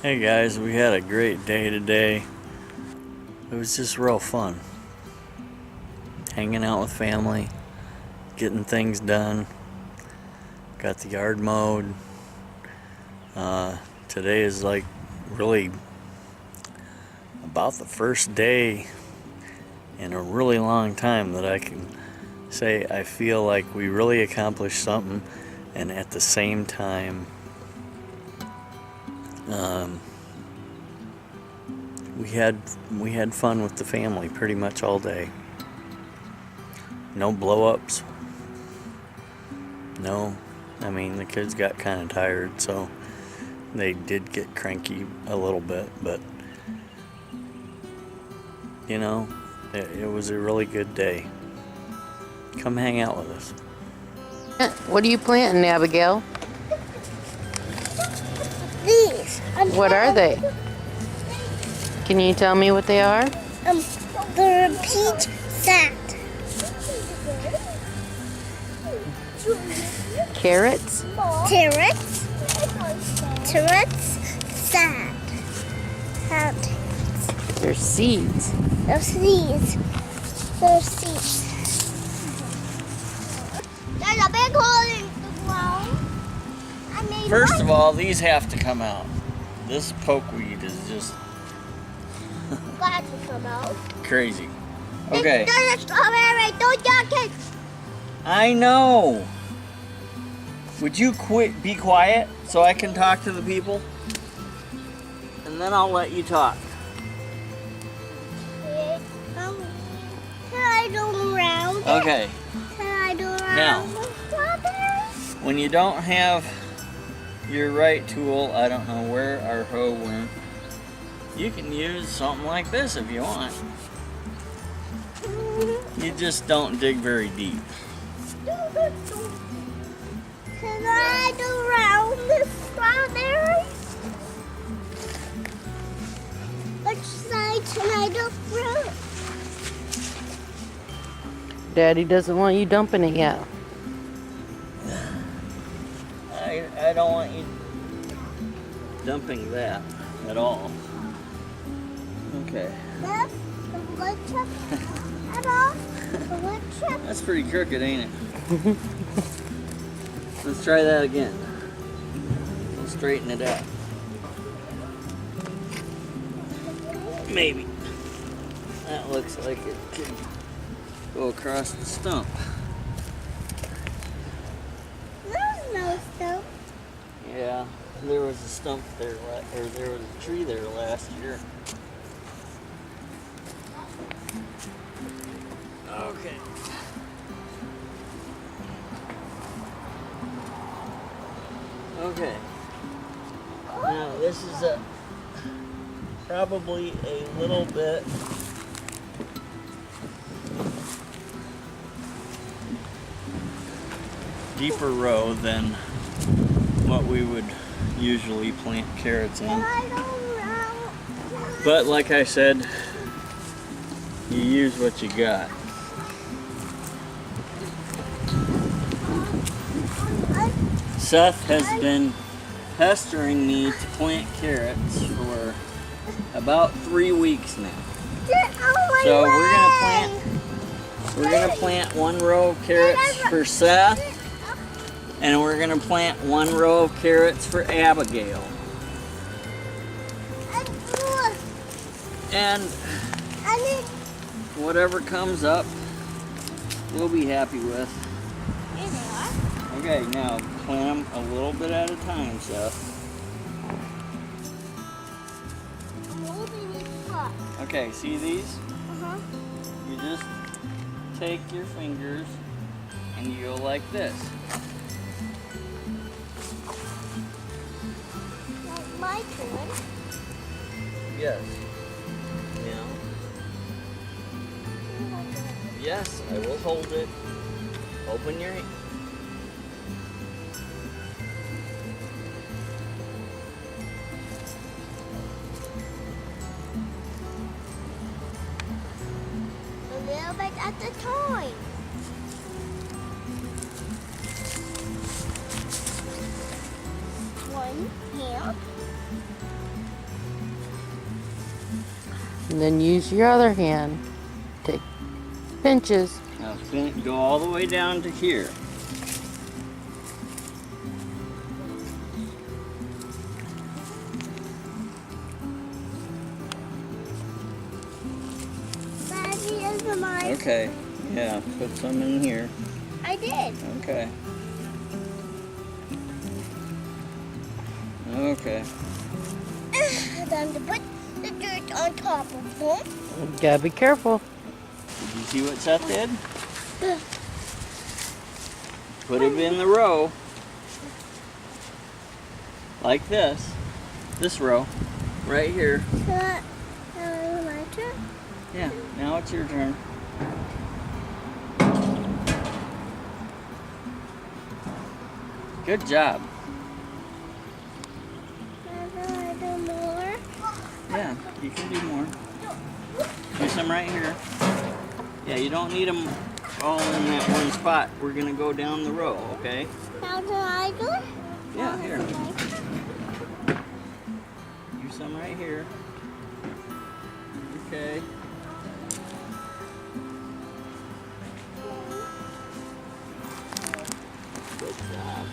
Hey guys, we had a great day today. It was just real fun. Hanging out with family, getting things done. Got the yard mowed. Today is like really about the first day in a really long time that I can say I feel like we really accomplished something, and at the same time we had fun with the family pretty much all day. No blow-ups. No, I mean the kids got kind of tired, so they did get cranky a little bit, but you know, it was a really good day. Come hang out with us. What are you planting, Abigail? These. What are they? Can you tell me what they are? They're peach sad. Carrots? Carrots. Sad. They're seeds. They're seeds. They're seeds. There's a big hole in the ground. First of all, these have to come out. This pokeweed is just Glad to come out. crazy. Okay. There's a strawberry. Don't yuck it. I know. Would you be quiet so I can talk to the people? And then I'll let you talk. Can I do around it? Okay. Can I do around Now. the strawberry? When you don't have your right tool, I don't know where our hoe went, you can use something like this if you want. You just don't dig very deep. Can I do around the strawberry? Which side can I do fruit? Daddy doesn't want you dumping it yet. I don't want you dumping that at all. Okay. Yes, the woodchuck at all? The woodchuck? That's pretty crooked, ain't it? Let's try that again. We'll straighten it out. Maybe. That looks like it could go across the stump. There's no stump. Yeah, there was a stump there, or there was a tree there last year. Okay. Okay. Now this is probably a little bit deeper row than what we would usually plant carrots in. Can I do around? But like I said, you use what you got. Seth has been pestering me to plant carrots for about 3 weeks now. So we're gonna plant one row of carrots for Seth, and we're gonna plant one row of carrots for Abigail. And whatever comes up, we'll be happy with. Okay, now plant them a little bit at a time, Seth. Okay, see these? Uh-huh. You just take your fingers and you go like this. My turn. Yes. Now. Yes, I will hold it. Open your hand. A little bit at a time. One here. And then use your other hand. Take pinches. Now go all the way down to here. Daddy is mine. Okay, yeah, put some in here. I did. Okay. Okay. Time to put the dirt on top of them. Gotta be careful. Did you see what Seth did? Put it in the row. Like this. This row. Right here. My turn. Yeah, now it's your turn. Good job. I do more. Yeah, you can do more. Do some right here. Yeah, you don't need them all in that one spot. We're gonna go down the row, okay? How do I do it? Yeah, here. Do some right here. Okay. Good job.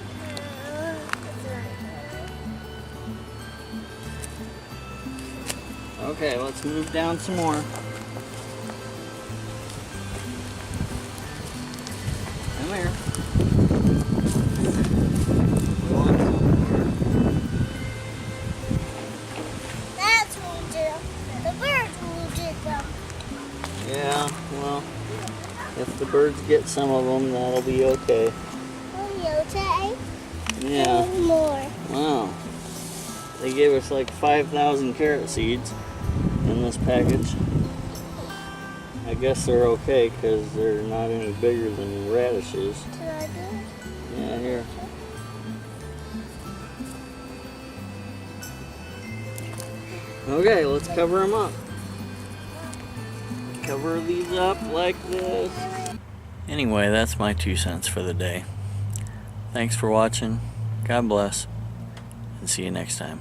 Okay, let's move down some more. Come here. Go on some more. That's what we do. The birds will do them. Yeah, well, if the birds get some of them, that'll be okay. Oh, you take Yeah. more. Wow. They gave us like 5,000 carrot seeds in this package. I guess they're okay because they're not any bigger than radishes. Can I do it? Yeah, here. Okay, let's cover them up. Cover these up like this. Anyway, that's my 2 cents for the day. Thanks for watching. God bless. And see you next time.